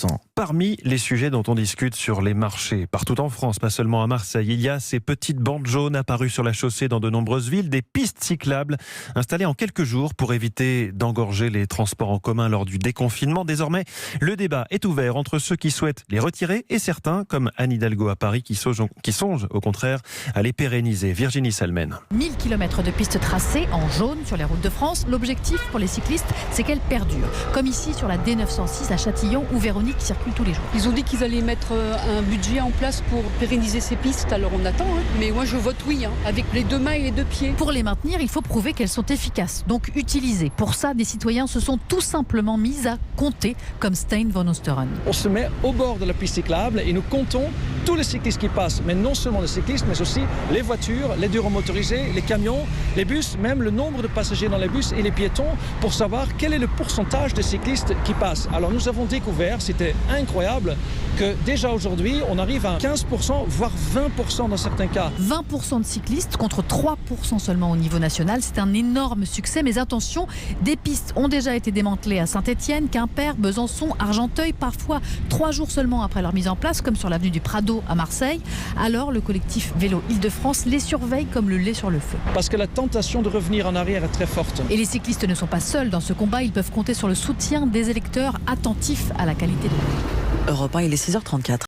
30%. Parmi les sujets dont on discute sur les marchés, partout en France, pas seulement à Marseille, il y a ces petites bandes jaunes apparues sur la chaussée dans de nombreuses villes, des pistes cyclables installées en quelques jours pour éviter d'engorger les transports en commun lors du déconfinement. Désormais, le débat est ouvert entre ceux qui souhaitent les retirer et certains, comme Anne Hidalgo à Paris, qui songent au contraire à les pérenniser. Virginie Salmen. 1000 km de pistes tracées en jaune sur les routes de France. L'objectif pour les cyclistes, c'est qu'elles perdurent. Comme ici sur la D906 à Châtillon où Véronique circule tous les jours. Ils ont dit qu'ils allaient mettre un budget en place pour pérenniser ces pistes, alors on attend. Mais moi je vote oui, avec les deux mains et les deux pieds. Pour les maintenir, il faut prouver qu'elles sont efficaces, donc utilisées. Pour ça, des citoyens se sont tout simplement mis à compter, comme Stein von Osteren. On se met au bord de la piste cyclable et nous comptons tous les cyclistes qui passent, mais non seulement les cyclistes, mais aussi les voitures, les duromotorisés, les camions, les bus, même le nombre de passagers dans les bus et les piétons, pour savoir quel est le pourcentage de cyclistes qui passent. Alors nous avons découvert, c'était incroyable, que déjà aujourd'hui, on arrive à 15%, voire 20% dans certains cas. 20% de cyclistes contre 3% seulement au niveau national. C'est un énorme succès, mais attention, des pistes ont déjà été démantelées à Saint-Étienne, Quimper, Besançon, Argenteuil, parfois 3 jours seulement après leur mise en place, comme sur l'avenue du Prado à Marseille. Alors le collectif Vélo Île-de-France les surveille comme le lait sur le feu. Parce que la tentation de revenir en arrière est très forte. Et les cyclistes ne sont pas seuls dans ce combat, ils peuvent compter sur le soutien des électeurs attentifs à la qualité de la vie. Europe 1, il est 6h34.